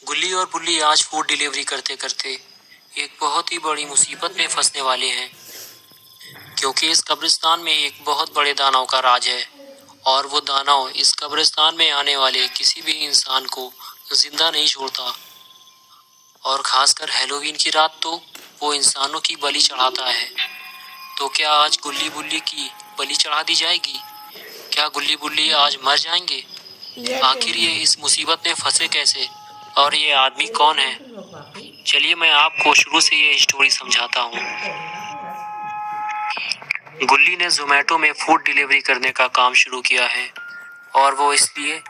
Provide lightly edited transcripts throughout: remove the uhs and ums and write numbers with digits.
गुल्ली और बुल्ली आज फूड डिलीवरी करते करते एक बहुत ही बड़ी मुसीबत में फंसने वाले हैं, क्योंकि इस कब्रिस्तान में एक बहुत बड़े दानव का राज है और वो दानव इस कब्रिस्तान में आने वाले किसी भी इंसान को जिंदा नहीं छोड़ता। और खासकर हैलोवीन की रात तो वो इंसानों की बलि चढ़ाता है। तो क्या आज गुल्ली बुल्ली की बलि चढ़ा दी जाएगी? क्या गुल्ली बुल्ली आज मर जाएंगे? आखिर ये इस मुसीबत में फंसे कैसे और ये आदमी कौन है? चलिए मैं आपको शुरू से ये स्टोरी समझाता हूँ। गुल्ली ने जोमेटो में फूड डिलीवरी करने का काम शुरू किया है, और वो इसलिए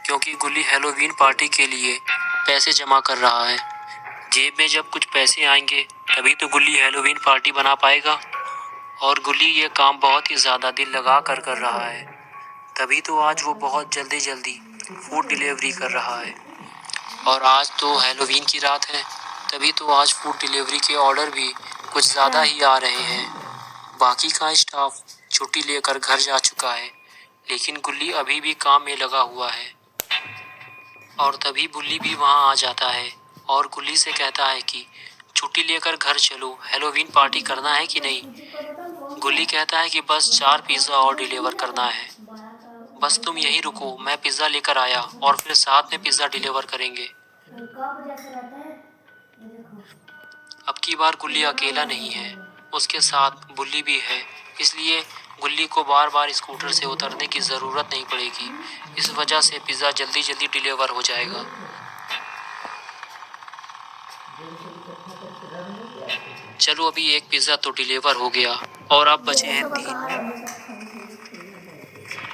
क्योंकि गुल्ली हैलोवीन पार्टी के लिए पैसे जमा कर रहा है। जेब में जब कुछ पैसे आएंगे तभी तो गुल्ली हैलोवीन पार्टी बना पाएगा, और गुल्ली ये काम बहुत ही ज़्यादा दिल लगा कर रहा है। तभी तो आज वो बहुत जल्दी जल्दी फूड डिलीवरी कर रहा है। और आज तो हैलोवीन की रात है, तभी तो आज फूड डिलीवरी के ऑर्डर भी कुछ ज़्यादा ही आ रहे हैं। बाकी का स्टाफ छुट्टी लेकर घर जा चुका है, लेकिन गुल्ली अभी भी काम में लगा हुआ है। और तभी बुल्ली भी वहाँ आ जाता है और गुल्ली से कहता है कि छुट्टी लेकर घर चलो, हैलोवीन पार्टी करना है कि नहीं। गुल्ली कहता है कि बस 4 पिज़्ज़ा और डिलीवर करना है, बस तुम यहीं रुको, मैं पिज़्ज़ा लेकर आया और फिर साथ में पिज़्ज़ा डिलीवर करेंगे। अब की बार गुल्ली अकेला नहीं है, उसके साथ बुल्ली भी है, इसलिए गुल्ली को बार बार स्कूटर से उतरने की ज़रूरत नहीं पड़ेगी। इस वजह से पिज़्ज़ा जल्दी जल्दी डिलीवर हो जाएगा। चलो अभी एक पिज़्ज़ा तो डिलीवर हो गया और अब बचे हैं 3।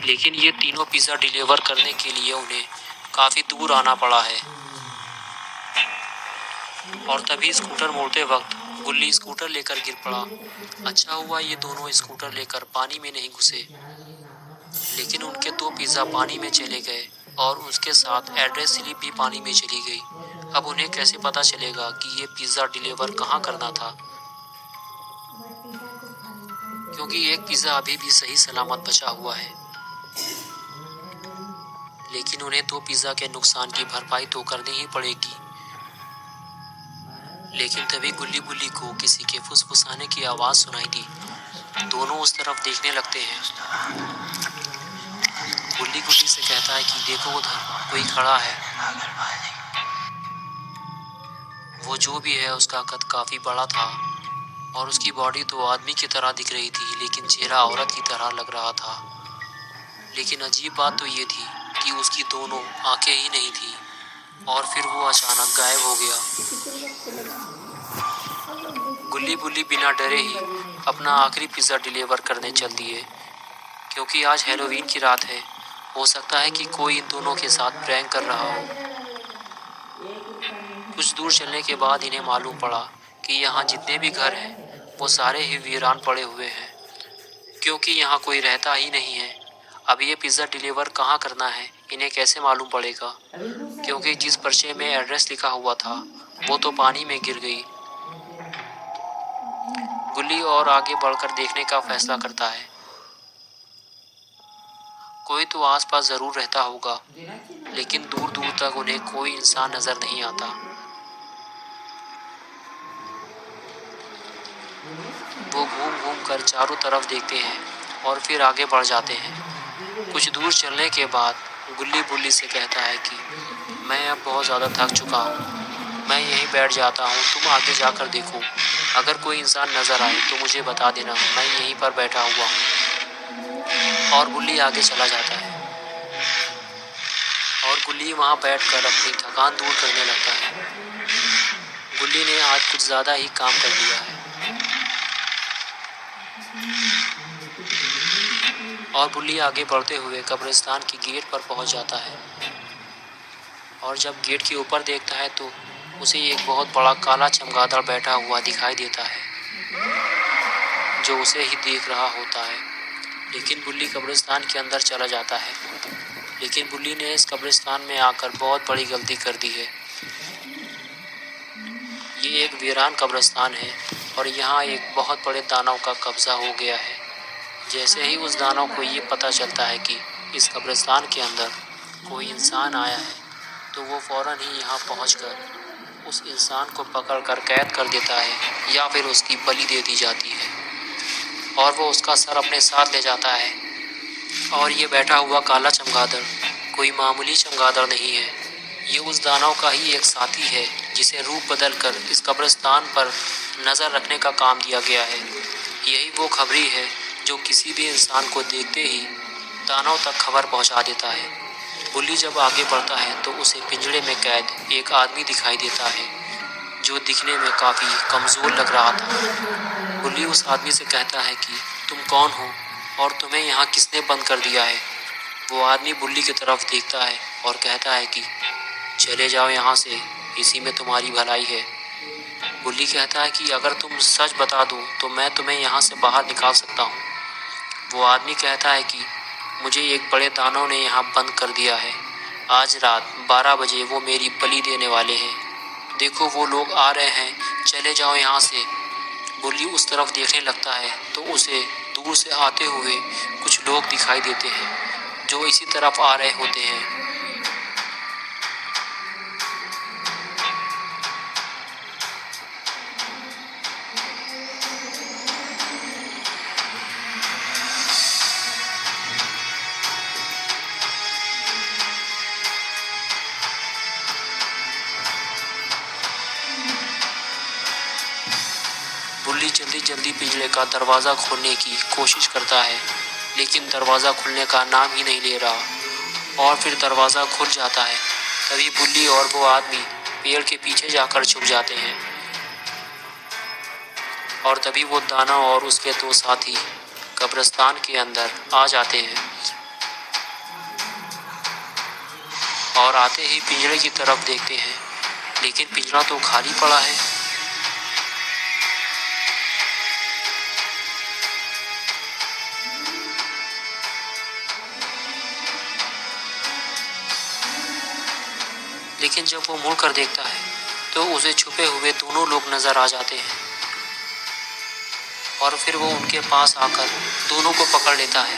लेकिन ये तीनों पिज़्ज़ा डिलीवर करने के लिए उन्हें काफ़ी दूर आना पड़ा है। और तभी स्कूटर मोड़ते वक्त गुल्ली स्कूटर लेकर गिर पड़ा। अच्छा हुआ ये दोनों स्कूटर लेकर पानी में नहीं घुसे, लेकिन उनके 2 पिज़्ज़ा पानी में चले गए और उसके साथ एड्रेस स्लिप भी पानी में चली गई। अब उन्हें कैसे पता चलेगा कि ये पिज़्ज़ा डिलीवर कहाँ करना था, क्योंकि एक पिज़्ज़ा अभी भी सही सलामत बचा हुआ है। लेकिन उन्हें 2 पिज़्ज़ा के नुकसान की भरपाई तो करनी ही पड़ेगी। लेकिन तभी गुल्ली बुल्ली को किसी के फुसफुसाने की आवाज़ सुनाई दी। दोनों उस तरफ देखने लगते हैं। गुल्ली गुल्ली से कहता है कि देखो उधर कोई खड़ा है। वो जो भी है उसका कद काफ़ी बड़ा था और उसकी बॉडी तो आदमी की तरह दिख रही थी, लेकिन चेहरा औरत की तरह लग रहा था। लेकिन अजीब बात तो ये थी कि उसकी दोनों आंखें ही नहीं थी, और फिर वो अचानक गायब हो गया। गुल्ली बुल्ली बिना डरे ही अपना आखिरी पिज़्ज़ा डिलीवर करने चल दिए, क्योंकि आज हैलोवीन की रात है। हो सकता है कि कोई इन दोनों के साथ प्रैंक कर रहा हो। कुछ दूर चलने के बाद इन्हें मालूम पड़ा कि यहाँ जितने भी घर हैं वो सारे ही वीरान पड़े हुए हैं, क्योंकि यहाँ कोई रहता ही नहीं है। अब ये पिज़्ज़ा डिलीवर कहाँ करना है इन्हें कैसे मालूम पड़ेगा, क्योंकि जिस पर्चे में एड्रेस लिखा हुआ था वो तो पानी में गिर गई। गुल्ली और आगे बढ़कर देखने का फैसला करता है। कोई तो आसपास ज़रूर रहता होगा, लेकिन दूर दूर तक उन्हें कोई इंसान नज़र नहीं आता। वो घूम घूम कर चारों तरफ देखते हैं और फिर आगे बढ़ जाते हैं। कुछ दूर चलने के बाद गुल्ली बुल्ली से कहता है कि मैं अब बहुत ज़्यादा थक चुका हूँ, मैं यहीं बैठ जाता हूँ, तुम आगे जाकर देखो। अगर कोई इंसान नज़र आए तो मुझे बता देना, मैं यहीं पर बैठा हुआ हूँ। और गुल्ली आगे चला जाता है और गुल्ली वहाँ बैठकर अपनी थकान दूर करने लगता है। गुल्ली ने आज कुछ ज़्यादा ही काम कर लिया है। और बुल्ली आगे बढ़ते हुए कब्रिस्तान के गेट पर पहुंच जाता है, और जब गेट के ऊपर देखता है तो उसे एक बहुत बड़ा काला चमगादड़ बैठा हुआ दिखाई देता है, जो उसे ही देख रहा होता है। लेकिन बुल्ली कब्रिस्तान के अंदर चला जाता है। लेकिन बुल्ली ने इस कब्रिस्तान में आकर बहुत बड़ी गलती कर दी है। ये एक वीरान कब्रिस्तान है और यहाँ एक बहुत बड़े दानव का कब्जा हो गया है। जैसे ही उस दानव को ये पता चलता है कि इस कब्रिस्तान के अंदर कोई इंसान आया है, तो वो फ़ौरन ही यहाँ पहुँचकर उस इंसान को पकड़कर कैद कर देता है या फिर उसकी बलि दे दी जाती है और वो उसका सर अपने साथ ले जाता है। और ये बैठा हुआ काला चमगादड़ कोई मामूली चमगादड़ नहीं है, ये उस दानव का ही एक साथी है जिसे रूप बदल कर इस कब्रिस्तान पर नज़र रखने का काम दिया गया है। यही वो खबरी है जो किसी भी इंसान को देखते ही दानव तक खबर पहुंचा देता है। बुल्ली जब आगे बढ़ता है तो उसे पिंजड़े में कैद एक आदमी दिखाई देता है जो दिखने में काफ़ी कमज़ोर लग रहा था। बुल्ली उस आदमी से कहता है कि तुम कौन हो और तुम्हें यहाँ किसने बंद कर दिया है। वो आदमी बुल्ली की तरफ देखता है और कहता है कि चले जाओ यहाँ से, इसी में तुम्हारी भलाई है। बुल्ली कहता है कि अगर तुम सच बता दो तो मैं तुम्हें यहाँ से बाहर निकाल सकता हूँ। वो आदमी कहता है कि मुझे एक बड़े दानव ने यहाँ बंद कर दिया है। आज रात 12 बजे वो मेरी बलि देने वाले हैं। देखो वो लोग आ रहे हैं, चले जाओ यहाँ से। बुल्ली उस तरफ देखने लगता है तो उसे दूर से आते हुए कुछ लोग दिखाई देते हैं जो इसी तरफ आ रहे होते हैं। बुल्ली जल्दी जल्दी पिंजरे का दरवाज़ा खोलने की कोशिश करता है, लेकिन दरवाज़ा खुलने का नाम ही नहीं ले रहा। और फिर दरवाज़ा खुल जाता है। तभी बुल्ली और वो आदमी पेड़ के पीछे जाकर छुप जाते हैं। और तभी वो दानव और उसके दो साथी कब्रिस्तान के अंदर आ जाते हैं और आते ही पिंजरे की तरफ देखते हैं, लेकिन पिंजरा तो खाली पड़ा है। लेकिन जब वो मुड़ कर देखता है तो उसे छुपे हुए दोनों लोग नजर आ जाते हैं और फिर वो उनके पास आकर दोनों को पकड़ लेता है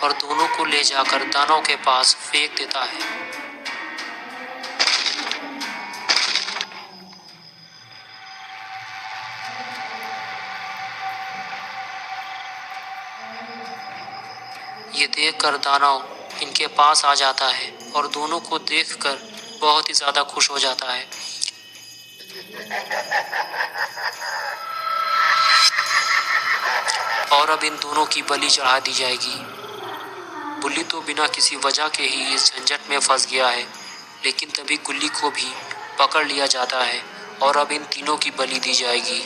और दोनों को ले जाकर दानव के पास फेंक देता है। ये देखकर दानव इनके पास आ जाता है और दोनों को देखकर बहुत ही ज़्यादा खुश हो जाता है। और अब इन दोनों की बलि चढ़ा दी जाएगी। बुल्ली तो बिना किसी वजह के ही इस झंझट में फंस गया है, लेकिन तभी गुल्ली को भी पकड़ लिया जाता है और अब इन तीनों की बलि दी जाएगी।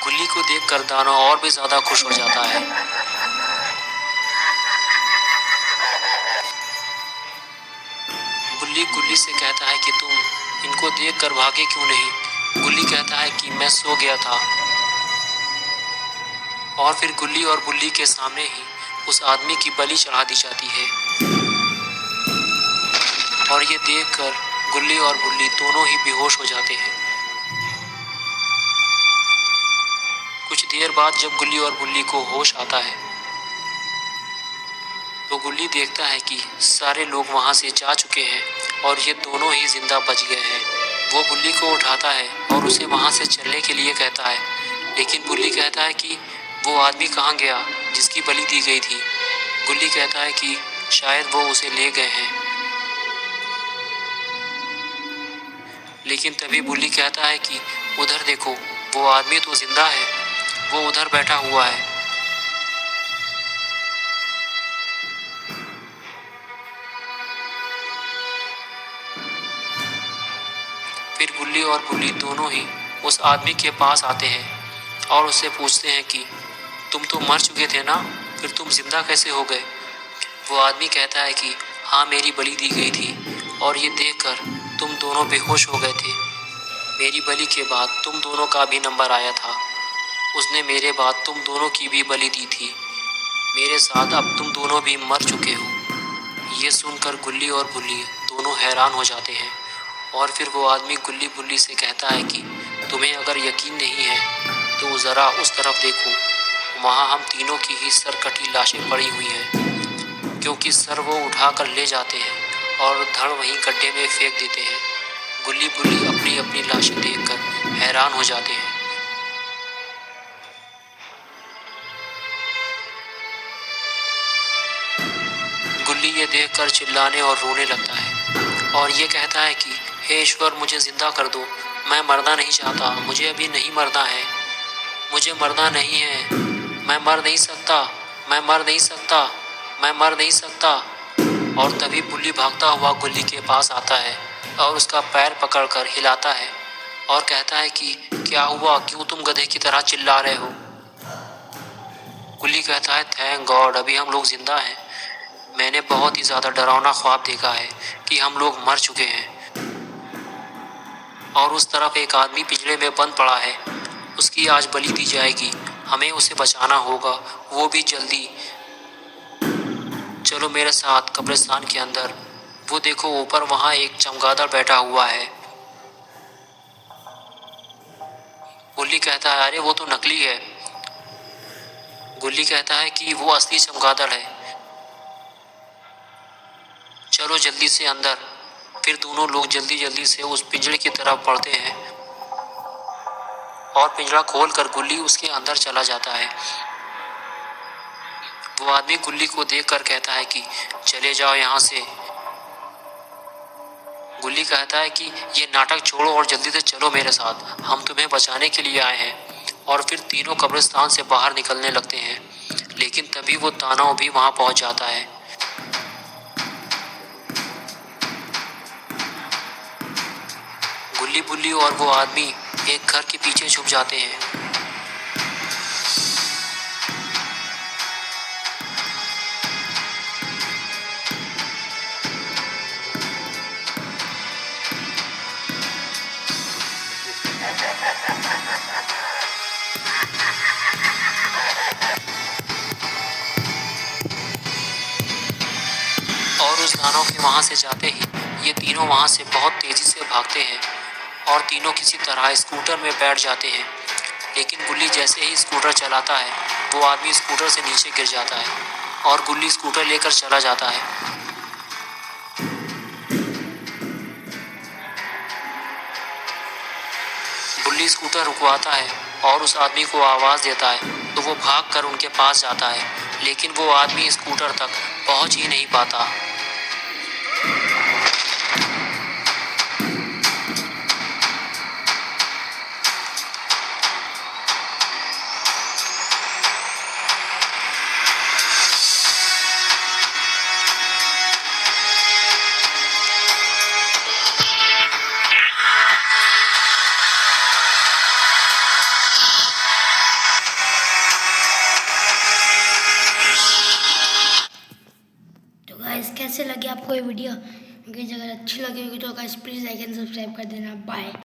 गुल्ली को देखकर दानव और भी ज़्यादा खुश हो जाता है। बुल्ली गुल्ली से कहता है कि तुम इनको देखकर भागे क्यों नहीं। गुल्ली कहता है कि मैं सो गया था। और फिर गुल्ली और बुल्ली के सामने ही उस आदमी की बलि चढ़ा दी जाती है। और ये देखकर गुल्ली और बुल्ली दोनों ही बेहोश हो जाते हैं। कुछ देर बाद जब गुल्ली और बुल्ली को होश आता है तो गुल्ली देखता है कि सारे लोग वहां से जा चुके हैं और ये दोनों ही जिंदा बच गए हैं। वो बुल्ली को उठाता है और उसे वहां से चलने के लिए कहता है, लेकिन बुल्ली कहता है कि वो आदमी कहाँ गया जिसकी बलि दी गई थी। गुल्ली कहता है कि शायद वो उसे ले गए हैं। लेकिन तभी बुल्ली कहता है कि उधर देखो, वो आदमी तो जिंदा है, वो उधर बैठा हुआ है। फिर गुल्ली और बुल्ली दोनों ही उस आदमी के पास आते हैं और उससे पूछते हैं कि तुम तो मर चुके थे ना, फिर तुम जिंदा कैसे हो गए। वो आदमी कहता है कि हाँ, मेरी बलि दी गई थी और ये देखकर तुम दोनों बेहोश हो गए थे। मेरी बलि के बाद तुम दोनों का भी नंबर आया था। उसने मेरे बाद तुम दोनों की भी बलि दी थी। मेरे साथ अब तुम दोनों भी मर चुके हो। ये सुनकर गुल्ली और बुल्ली दोनों हैरान हो जाते हैं और फिर वो आदमी गुल्ली बुल्ली से कहता है कि तुम्हें अगर यकीन नहीं है तो ज़रा उस तरफ देखो। वहाँ हम तीनों की ही सर कटी लाशें पड़ी हुई हैं, क्योंकि सर वो उठाकर ले जाते हैं और धड़ वहीं गड्ढे में फेंक देते हैं। गुल्ली बुल्ली अपनी अपनी लाशें देखकर हैरान हो जाते हैं। गुल्ली ये देखकर चिल्लाने और रोने लगता है और ये कहता है कि हे ईश्वर, मुझे जिंदा कर दो, मैं मरना नहीं चाहता, मुझे अभी नहीं मरना है, मुझे मरना नहीं है, मैं मर नहीं सकता, मैं मर नहीं सकता, मैं मर नहीं सकता। और तभी बुल्ली भागता हुआ गुल्ली के पास आता है और उसका पैर पकड़कर हिलाता है और कहता है कि क्या हुआ, क्यों तुम गधे की तरह चिल्ला रहे हो। गुल्ली कहता है थैंक गॉड, अभी हम लोग जिंदा हैं। मैंने बहुत ही ज़्यादा डरावना ख्वाब देखा है कि हम लोग मर चुके हैं और उस तरफ एक आदमी पिंजरे में बंद पड़ा है, उसकी आज बलि दी जाएगी, हमें उसे बचाना होगा, वो भी जल्दी। चलो मेरे साथ कब्रिस्तान के अंदर। वो देखो ऊपर वहाँ एक चमगादड़ बैठा हुआ है। गुल्ली कहता है अरे वो तो नकली है। गुल्ली कहता है कि वो असली चमगादड़ है, चलो जल्दी से अंदर। फिर दोनों लोग जल्दी जल्दी से उस पिंजरे की तरफ बढ़ते हैं और पिंजरा खोलकर गुल्ली उसके अंदर चला जाता है। वो आदमी गुल्ली को देखकर कहता है कि चले जाओ यहाँ से। गुल्ली कहता है कि ये नाटक छोड़ो और जल्दी से चलो मेरे साथ, हम तुम्हें बचाने के लिए आए हैं। और फिर तीनों कब्रिस्तान से बाहर निकलने लगते हैं, लेकिन तभी वो दानव भी वहाँ पहुँच जाता है। गुल्ली बुल्ली और वो आदमी एक घर के पीछे छुप जाते हैं। और उस दानव के वहाँ से जाते ही ये तीनों वहाँ से बहुत तेज़ी से भागते हैं और तीनों किसी तरह स्कूटर में बैठ जाते हैं। लेकिन गुल्ली जैसे ही स्कूटर चलाता है, वो आदमी स्कूटर से नीचे गिर जाता है और गुल्ली स्कूटर लेकर चला जाता है। गुल्ली स्कूटर रुकवाता है और उस आदमी को आवाज़ देता है, तो वो भागकर उनके पास जाता है, लेकिन वो आदमी स्कूटर तक पहुँच ही नहीं पाता। तो गाइस कैसे लगे आपको ये वीडियो? अगर अच्छी लगी होगी तो guys please like and subscribe कर देना। बाय।